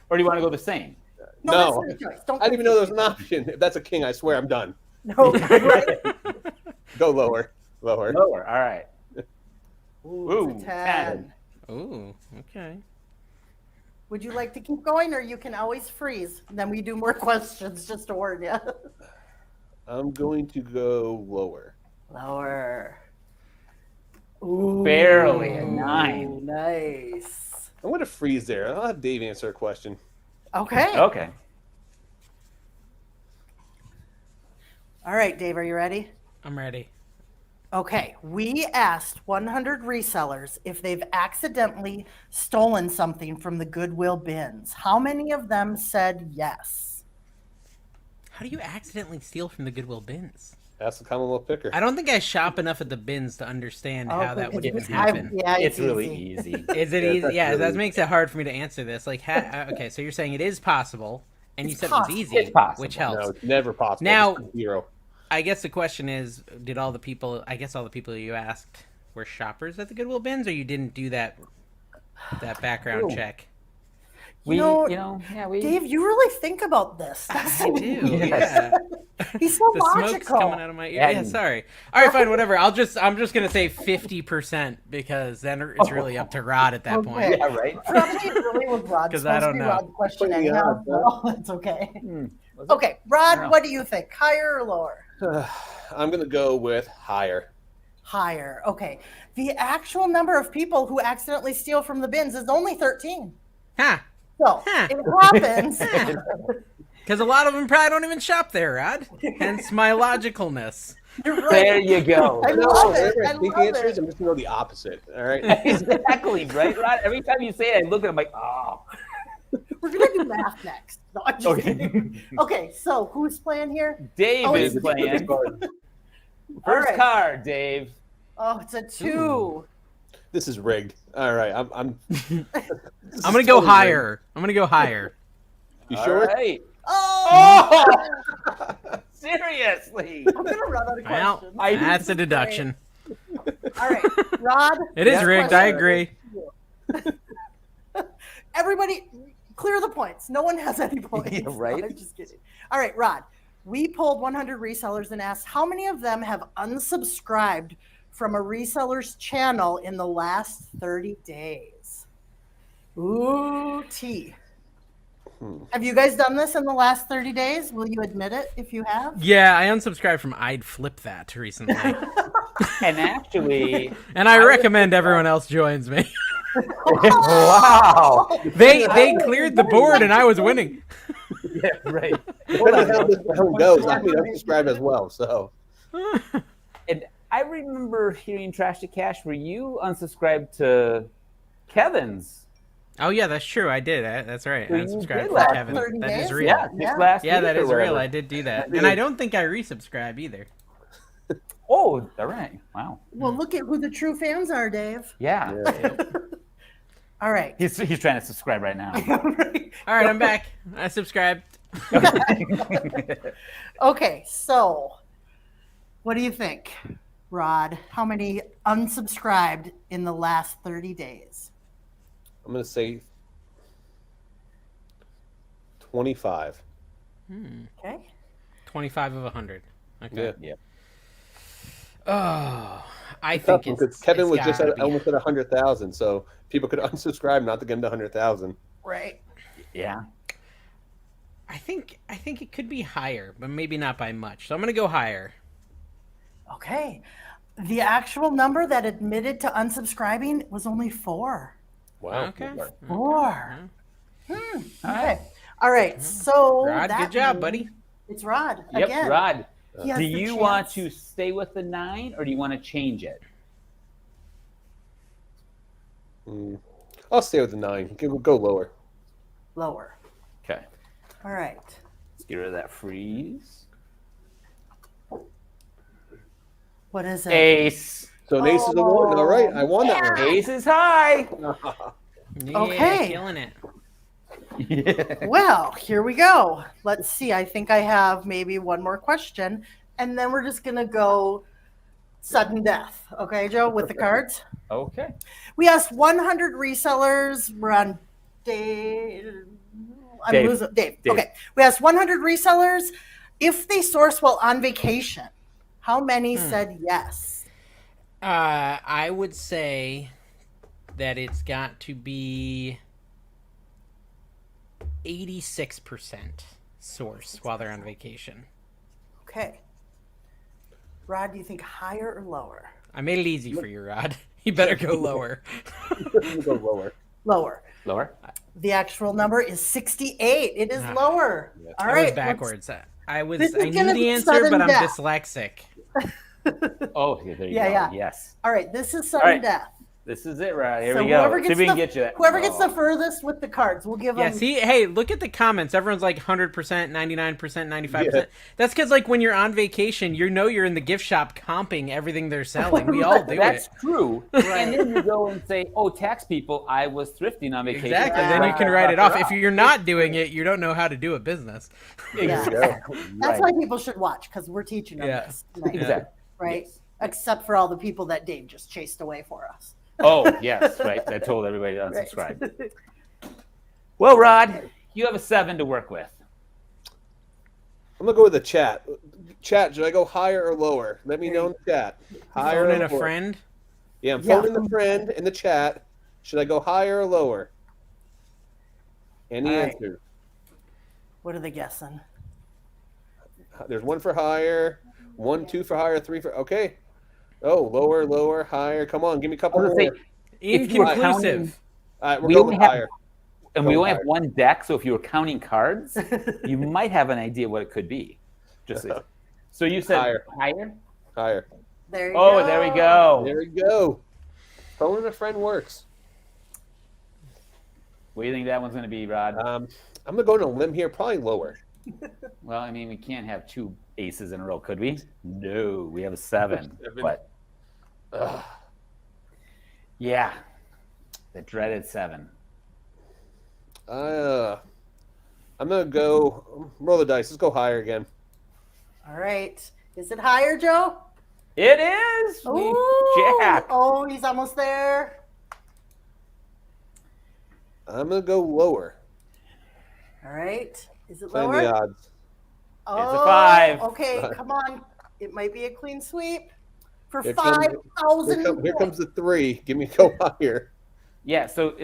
Or do you want to go the same? No, that's your choice. Don't I didn't even know there was confuse an option. If that's a king, I swear I'm done. me. No, right? Go lower. Lower. Lower. All right. Ooh, it's a 10. Ooh, okay. Would you like to keep going, or you can always freeze? Then we do more questions, just to warn you. I'm going to go lower. Lower. Ooh, Barely a 9. Nice. I'm going to freeze there. I'll have Dave answer a question. Okay. Okay. All right, Dave, are you ready? I'm ready. Okay, we asked 100 resellers if they've accidentally stolen something from the Goodwill bins. How many of them said yes? How do you accidentally steal from the Goodwill bins? That's the Commonwealth picker. I don't think I shop enough at the bins to understand how that would even I- happen. yeah, It's really easy. easy. Is it Yeah, easy? that's Yeah, really that makes it hard for me to answer this. Like, okay, so you're saying it is possible, and you It's said possible. it was easy, It's possible. which No, helps. it's never possible. Now- Just zero. I guess the question is, did all the people? I guess all the people you asked were shoppers at the Goodwill bins, or you didn't do that background Ooh. check? We, know, we. Dave, you really think about this. That's I do. Yes. Yeah. He's so The smoke's logical. coming out of my ear. Yeah. Yeah, sorry. All right, fine, whatever. I'm just gonna say 50% because then it's really up to Rod at that point. Okay. Yeah, right. Probably really was Rod's 'Cause I supposed to don't be know. Rod's question Yeah, anyhow. but- So it's okay. Was it? Okay, I don't know. Rod, what do you think? Higher or lower? I'm gonna go with higher. Higher. Okay. The actual number of people who accidentally steal from the bins is only 13. Huh. So Huh. it happens. Because a lot of them probably don't even shop there, Rod. Hence my logicalness. You're right. There you go. I love it. I Think love answers. it. I'm just gonna go the opposite. All right. Exactly, right, Rod? Every time you say it, I look at him like, oh. We're gonna do math next. No, I'm just Okay. kidding. Okay, so who's playing here? Dave Oh, is it's- playing. First right. card, Dave. Oh, it's a 2. This is rigged. All right. I'm. I'm gonna go higher. I'm gonna go higher. You All sure? right. Oh! Seriously. I'm gonna run out of Well, questions. that's a deduction. All right, Rod. It is next rigged. I question. agree. Everybody, clear the points. No one has any points. Yeah, right. No, I'm just kidding. All right, Rod. We polled 100 resellers and asked how many of them have unsubscribed from a reseller's channel in the last 30 days. Ooh, T. Have you guys done this in the last 30 days? Will you admit it if you have? Yeah, I unsubscribed from I'd Flip That recently. And actually, And I recommend everyone else joins me. wow. They cleared the board and I was winning. Yeah, right. Depending on how this round goes, I mean, unsubscribe as well. So And I remember hearing Trash to Cash where you unsubscribed to Kevin's. Oh yeah, that's true. I did. That's right. So I you unsubscribed did to last Kevin. 30 That is days? real. Yeah, Yeah. just last Yeah, week that or is real. whatever. I did do that. And I don't think I resubscribe either. Oh, all right. Wow. Well, look at who the true fans are, Dave. Yeah. All right. He's trying to subscribe right now. All right, I'm back. I subscribed. Okay, so what do you think, Rod? How many unsubscribed in the last 30 days? I'm gonna say 25. Okay. 25 of 100. Okay. Yeah. Yep. Oh, I think it's Because Kevin it's was just gotta at be- almost at 100,000, so people could unsubscribe not to get into 100,000. Right. Yeah. I think it could be higher, but maybe not by much. So I'm gonna go higher. Okay. The actual number that admitted to unsubscribing was only 4. Wow. Okay. 4. All Okay. right. All right. So Rod, that good job, means buddy. It's Rod Yep. again. Rod, He has do the you want chance. to stay with the 9 or do you want to change it? I'll stay with the 9. Go lower. Lower. Okay. All right. Let's get rid of that freeze. What is it? Ace. So an ace is the one. All right, I won that one. Ace is high. Yeah, Okay. killing it. Yeah. Well, here we go. Let's see. I think I have maybe one more question, and then we're just gonna go sudden death. Okay, Joe, with the cards. Okay. We asked 100 resellers. We're on Dave. Dave. Dave. Okay. We asked 100 resellers if they source while on vacation. How many said yes? I would say that it's got to be 86% source while they're on vacation. Okay. Rod, do you think higher or lower? I made it easy for you, Rod. You better go lower. Go lower. Lower. Lower. The actual number is 68. It is lower. All I right. was backwards. I knew This is gonna the be answer, sudden but I'm death. dyslexic. Oh, yeah, there you Yeah, go. yeah. Yes. All right. This is sudden right. death. This is it, right? Here So we go. whoever See if gets we can the- get you that. Whoever gets the Oh. furthest with the cards, we'll give Yeah, them. see, hey, look at the comments. Everyone's like 100%, 99%, 95%. Yeah. That's because, like, when you're on vacation, you know you're in the gift shop comping everything they're selling. We all do That's it. true. And then you go and say, oh, tax people, I was thrifting on vacation. Exactly. Yeah. Then you can write it off. If you're not doing it, you don't know how to do a business. Yeah. Exactly. That's Right. why people should watch, because we're teaching them Yeah. this tonight, Exactly. right? Except for all the people that Dave just chased away for us. Oh, yes, right. I told everybody to Right. unsubscribe. Well, Rod, you have a 7 to work with. I'm gonna go with the chat. Chat, should I go higher or lower? Let me know in the chat. Higher Phoning or a lower? friend. Yeah, I'm phoning a friend in the chat. Should I go higher or lower? Any All right. answers? What are they guessing? There's 1 for higher, 1, 2 for higher, 3 for okay. Oh, lower, lower, higher. Come on, give me a couple I was more. gonna say, if you were counting, Inconclusive. All right, we're we going only with have, higher. and we Go only have higher. 1 deck, so if you were counting cards, you might have an idea what it could be. Just so you said Higher. higher? There you go. Oh, there we go. There we go. Phoning a friend works. What do you think that one's going to be, Rod? I'm gonna go on a limb here, probably lower. Well, I mean, we can't have 2 aces in a row, could we? No, we have a 7. But yeah, the dreaded 7. I'm gonna go roll the dice. Let's go higher again. All right. Is it higher, Joe? It is. Ooh. Jack. Oh, he's almost there. I'm gonna go lower. All right. Is it Playing lower? the odds. Oh, a 5. Okay, come on. It might be a clean sweep for Here comes- 5,000. Here comes the 3. Give me go higher. Yeah. So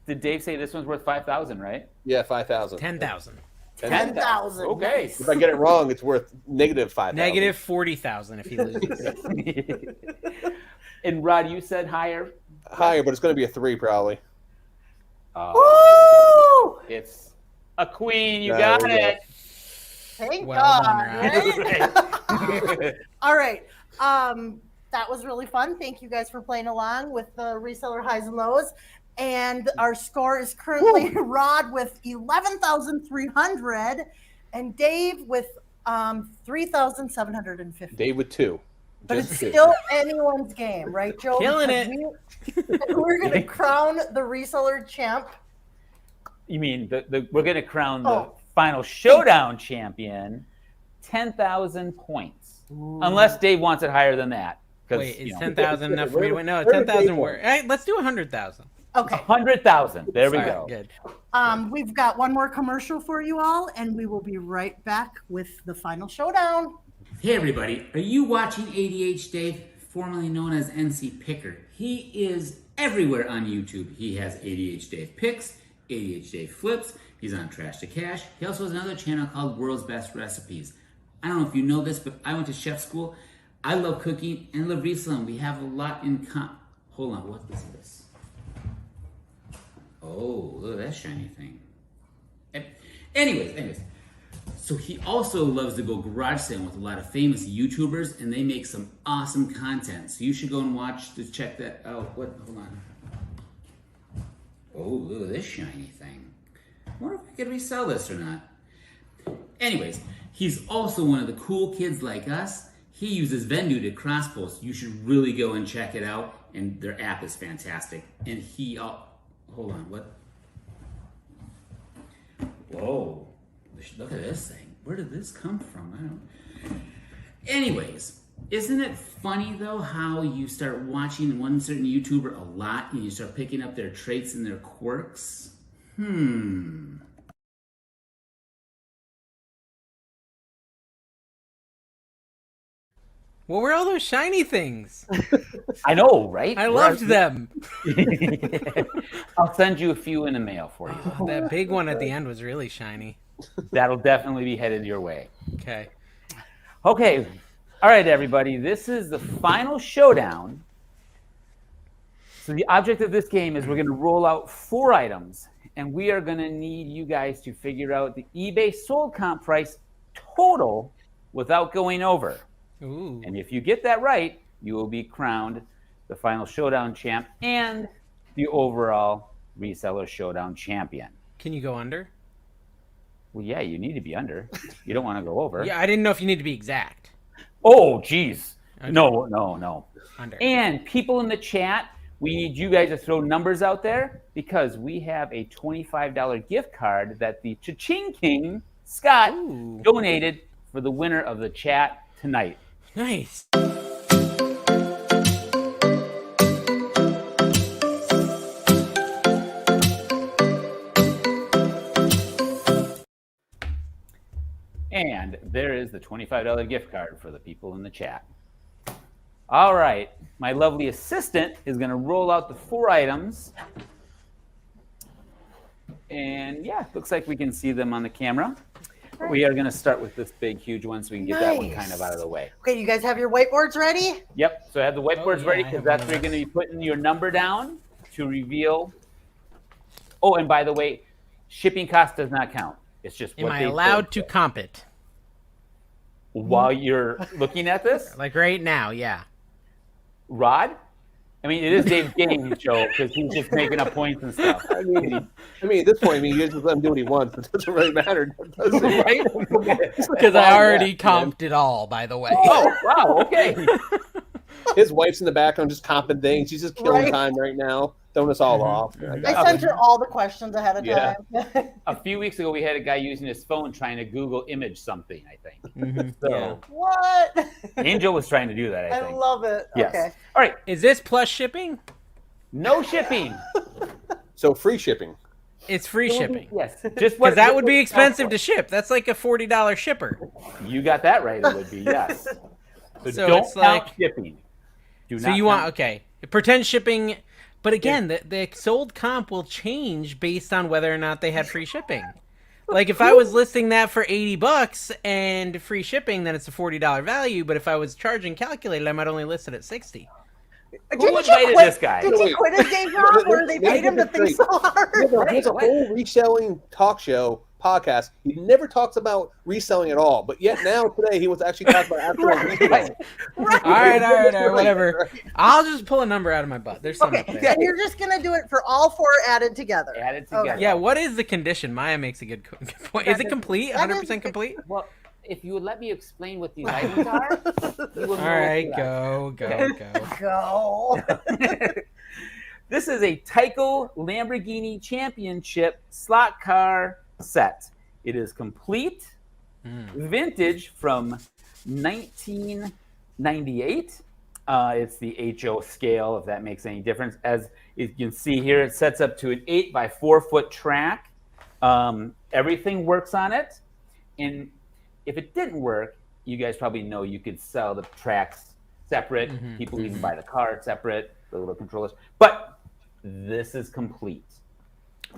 did Dave say this one's worth 5,000, right? Yeah, 5,000. 10,000. 10,000. Okay. Nice. If I get it wrong, it's worth negative 5,000. Negative 40,000 if he loses. And Rod, you said higher. Higher, but it's gonna be a 3 probably. Woo! It's a queen. You There got we go. it. Thank Well God. done, Right? All right. That was really fun. Thank you guys for playing along with the reseller highs and lows. And our score is currently Rod with 11,300 and Dave with 3,750. Dave with 2. But Just it's 2. still anyone's game, right, Joe? Killing Because we're going to crown the reseller champ. You mean we're going to crown the Oh. final showdown champion, 10,000 points, unless Dave wants it higher than that. Wait, is 10,000 enough for me to win? No, Where did 10,000 Dave work. Hey, let's do 100,000. Okay. 100,000. There we All right, go. good. We've got one more commercial for you all, and we will be right back with the final showdown. Hey everybody, are you watching ADH Dave, formerly known as NC Picker? He is everywhere on YouTube. He has ADH Dave Picks, ADH Dave Flips, he's on Trash to Cash. He also has another channel called World's Best Recipes. I don't know if you know this, but I went to chef school. I love cooking and love reselling. We have a lot in common. Hold on, what is this? Oh, look at that shiny thing. Anyways. So he also loves to go garage sailing with a lot of famous YouTubers, and they make some awesome content. So you should go and check that out. Hold on. Oh, look at this shiny thing. I wonder if we could resell this or not. Anyways, he's also one of the cool kids like us. He uses Vendu to cross post. You should really go and check it out, and their app is fantastic. And hold on, what? Whoa. Look at this thing. Where did this come from? I don't. Anyways, isn't it funny though how you start watching one certain YouTuber a lot and you start picking up their traits and their quirks? What were all those shiny things? I know, right? I loved them. I'll send you a few in the mail for you. That big one at the end was really shiny. That'll definitely be headed your way. Okay. Okay. All right, everybody. This is the final showdown. So the object of this game is we're going to roll out 4 items, and we are going to need you guys to figure out the eBay sold comp price total without going over. Ooh. And if you get that right, you will be crowned the final showdown champ and the overall reseller showdown champion. Can you go under? Well, yeah, you need to be under. You don't want to go over. Yeah, I didn't know if you need to be exact. Oh, geez. Okay. No. Under. And people in the chat, we need you guys to throw numbers out there because we have a $25 gift card that the Cha-Ching King, Scott, Ooh. donated for the winner of the chat tonight. Nice. And there is the $25 gift card for the people in the chat. All right, my lovely assistant is going to roll out the 4 items. And yeah, looks like we can see them on the camera. We are going to start with this big, huge one so we can get that one kind of out of the way. Okay, you guys have your whiteboards ready? Yep, so I have the whiteboards ready because that's where you're going to be putting your number down to reveal. Oh, and by the way, shipping cost does not count. It's just Am what I they allowed quote. to comp it? While you're looking at this? Like right now, yeah. Rod? I mean, it is Dave's game show because he's just making up points and stuff. I mean, at this point, you just let him do what he wants. It doesn't really matter, does it? Right? Because I already comped it all, by the way. Oh, wow, okay. His wife's in the background just comping things. She's just killing Right. time right now, throwing us all off. I sent her all the questions ahead of Yeah. time. A few weeks ago, we had a guy using his phone trying to Google image something, I think. So Yeah. What? Angel was trying to do that, I I think. love it. Yes. Okay. All right, Is this plus shipping? no shipping. So free shipping. It's free shipping. Yes, just what Because that would be expensive to ship. That's like a $40 shipper. You got that right. It would be yes. So don't it's count like- shipping. Do So not you want, count- okay, pretend shipping. But again, the sold comp will change based on whether or not they had free shipping. Like if I was listing that for $80 and free shipping, then it's a $40 value. But if I was charging calculated, I might only list it at $60. Who invited this guy? Did he quit his day job or they paid him to think so hard? There's a whole reselling talk show podcast. He never talks about reselling at all, but yet now today he was actually talking about actual reselling. All right, whatever. I'll just pull a number out of my butt. There's some up Okay, there. and you're just gonna do it for all 4 added together. Added together. Yeah, what is the condition? Maya makes a good point. Is it complete? that is- 100% complete? Well, if you would let me explain what these items are, you will know All right, what they are. go. Go. This is a Tyco Lamborghini Championship slot car set. It is complete, vintage from 1998. It's the HO scale, if that makes any difference. As you can see here, it sets up to an 8 by 4 foot track. Everything works on it. And if it didn't work, you guys probably know you could sell the tracks separate. People even buy the car separate, the little controllers. But this is complete.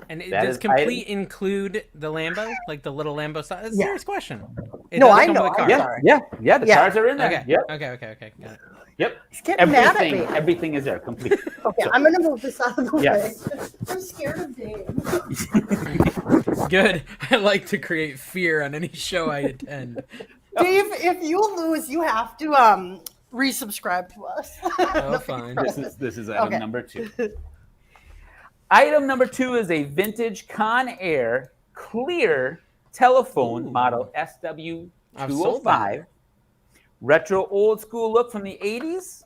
And That does is complete include the Lambo? Like the little Lambo size? It's a Yeah. serious question. It No, does I come know, with a I'm car. sorry. Yeah, the Yeah. cars are in there. Okay. Yep. Okay. Got it. Yep. He's getting mad at me. Everything is there, complete. Okay, I'm gonna move this out of the Yes. way. I'm scared of Dave. Good. I like to create fear on any show I attend. Dave, if you lose, you have to resubscribe to us. Oh, fine. This is item Okay. number 2. Item number 2 is a vintage Conair clear telephone model I've sold SW205. Retro old school look from the 80s.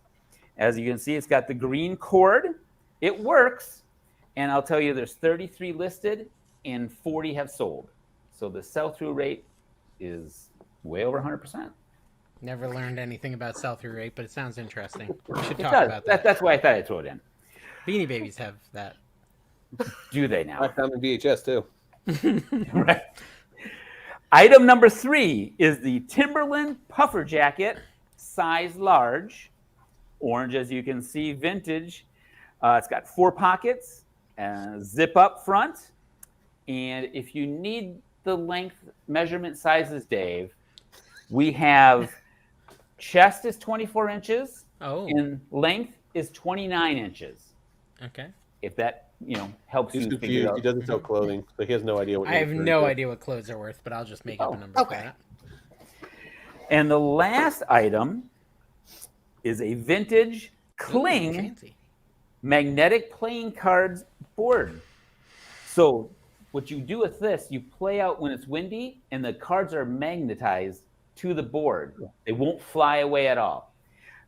As you can see, it's got the green cord. It works. And I'll tell you, there's 33 listed and 40 have sold. So the sell-through rate is way over 100%. Never learned anything about sell-through rate, but it sounds interesting. We should It talk does. about that. That's why I thought I'd throw it in. Beanie Babies have that. Do they I now? found in VHS too. Right. Item number 3 is the Timberland puffer jacket, size large, orange as you can see, vintage. It's got 4 pockets, zip up front, and if you need the length measurement sizes, Dave, we have chest is 24 inches, Oh, and length is 29 inches. okay. If that helps He's you figure confused. out. He doesn't sell clothing, so he has no idea what. I have no idea what clothes are worth, but I'll just make up a number okay. for that. And the last item is a vintage Ooh, Kling fancy. magnetic playing cards board. So what you do with this, you play out when it's windy, and the cards are magnetized to the board. They won't fly away at all.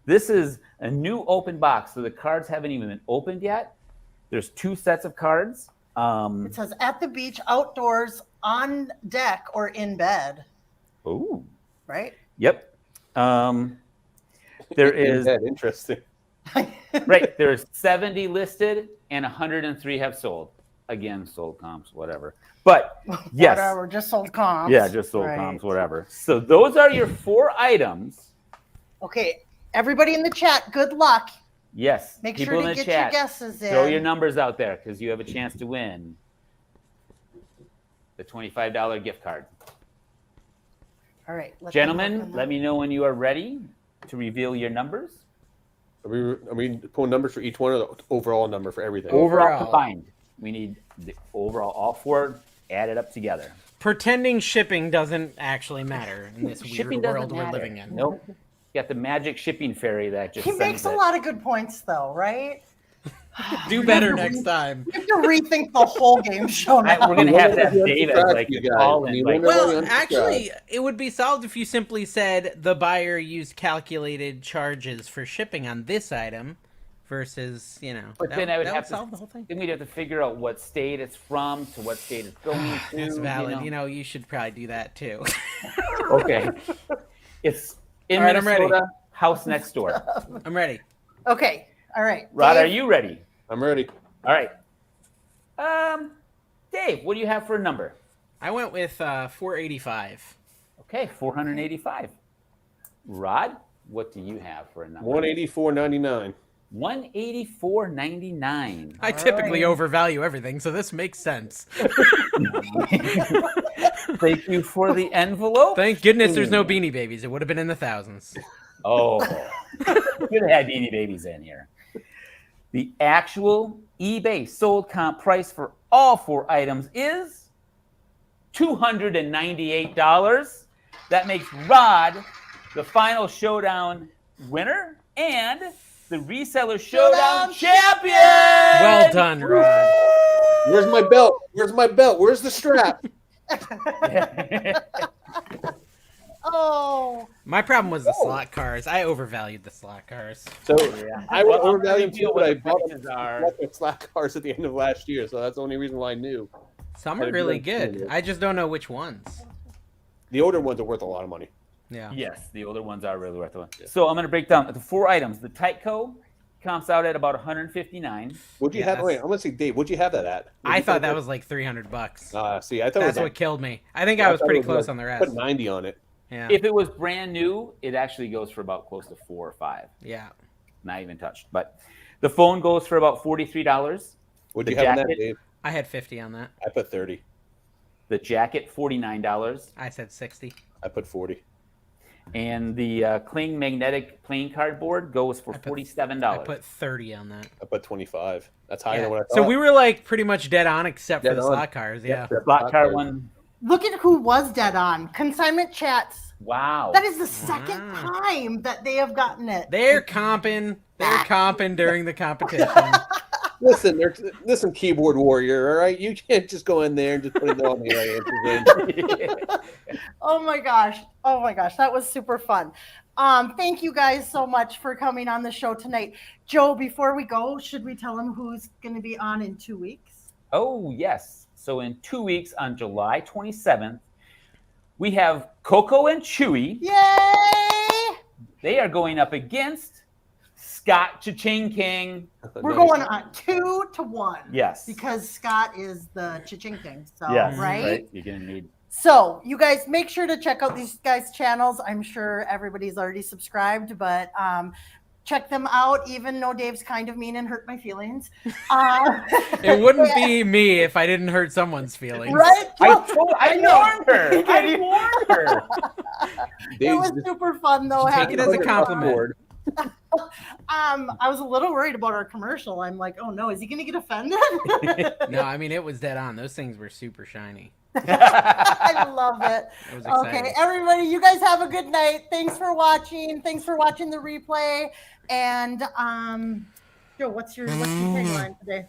This is a new open box, so the cards haven't even been opened yet. There's 2 sets of cards. It says at the beach, outdoors, on deck, or in bed. Ooh. Right? Yep. There is interesting. right. There's 70 listed and 103 have sold. again, sold comps, whatever. But yes. Whatever, just sold comps. Yeah, just sold Right. comps, whatever. So those are your 4 items. Okay, everybody in the chat, good luck. Yes. Make people sure in to the get chat, your guesses in. throw your numbers out there because you have a chance to win the $25 gift card. All right. Gentlemen, let me know when you are ready to reveal your numbers. Are we pulling numbers for each one, or the overall number for everything? Overall combined. We need the overall, all 4 added up together. Pretending shipping doesn't actually matter in this weird Shipping doesn't world we're matter. living in. Nope. You got the magic shipping fairy that just He makes sends a it. lot of good points, though, right? Do better next time. You have to rethink the whole game show now. We're gonna have to have Dave as like You the guys. call-in, You like, wonder why Well, unsubscribe. actually, it would be solved if you simply said the buyer used calculated charges for shipping on this item versus, But then I would that have to solve the whole thing. Then we'd have to figure out what state it's from to what state it's going to. That's valid. you know? You should probably do that too. Okay. It's in All right, I'm ready. Minnesota, house next door. I'm ready. Okay. All right. Rod, Dave, are you ready? I'm ready. All right. Dave, what do you have for a number? I went with 485. Okay, 485. Rod, what do you have for a number? 184.99. 184.99. I typically overvalue everything, so this makes sense. Thank you for the envelope. Thank goodness there's no Beanie Babies. It would have been in the thousands. Oh, should have had Beanie Babies in here. The actual eBay sold comp price for all 4 items is $298. That makes Rod the final showdown winner and the Reseller Showdown champion. Well done, Rod. Where's my belt? Where's my belt? Where's the strap? Oh. My problem was the slot cars. I overvalued the slot cars. So Yeah. I Well, I'm overvalued gonna too, but I deal bought with the prices are. the slack cars at the end of last year, so that's the only reason why I knew. Some are really good. I just don't know which ones. The older ones are worth a lot of money. Yeah. Yes, the older ones are really worth it. So I'm going to break down the 4 items. The Tyco comps out at about 159. What'd you Yeah, have? Wait, I'm gonna say, Dave. What'd you have that at? I thought that was like $300. See, I thought That's it was what killed me. I think I was thought it pretty was close like- on the Put rest. 90 on it. Yeah. If it was brand new, it actually goes for about close to 4 or 5. Yeah. Not even touched. But the phone goes for about $43. What'd The you have on that, jacket? Dave? I had 50 on that. I put 30. The jacket, $49. I said 60. I put 40. And the Kling magnetic plain cardboard goes for I $47. put 30 on that. I put 25. That's higher Yeah. than what I thought. So we were like pretty much dead on except for Dead the on. slot cars. Yeah. The slot car one. Look at who was dead on. Consignment chats. Wow. That is the second Wow. time that they have gotten it. They're comping. They're comping during the competition. Listen, keyboard warrior. All right, you can't just go in there and just put it all the right answers in. Oh my gosh. Oh my gosh. That was super fun. Thank you guys so much for coming on the show tonight. Joe, before we go, should we tell them who's going to be on in 2 weeks? Oh, yes. So in 2 weeks on July 27th, we have Coco and Chewy. Yay! They are going up against Scott Cha-Ching King. We're going on 2-1. Yes. Because Scott is the Cha-Ching King. So, Yes. right? You're going to need. So, you guys make sure to check out these guys' channels. I'm sure everybody's already subscribed, but check them out, even though Dave's kind of mean and hurt my feelings. It wouldn't be me if I didn't hurt someone's feelings. Right? I know. warned her. I warned her. It was super fun, though. Take having it as a you. compliment. I was a little worried about our commercial. I'm like, oh no, is he going to get offended? No, I mean, it was dead on. Those things were super shiny. I love it. It was exciting. Okay, everybody, you guys have a good night. Thanks for watching. Thanks for watching the replay. And Joe, what's your tagline today?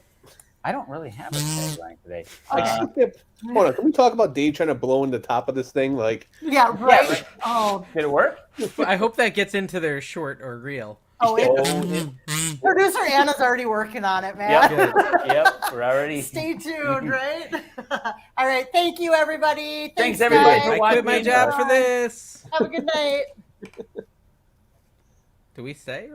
I don't really have a tagline today. Hold on, can we talk about Dave trying to blow in the top of this thing? Like, Yeah, right. right. Oh, Did it work? I hope that gets into their short or reel. Producer Anna's already working on it, man. Yep. We're already. Stay tuned, right? All right. Thank you, everybody. Thanks, Thanks everybody. guys. I quit my job for this. Have a good night. Do we say?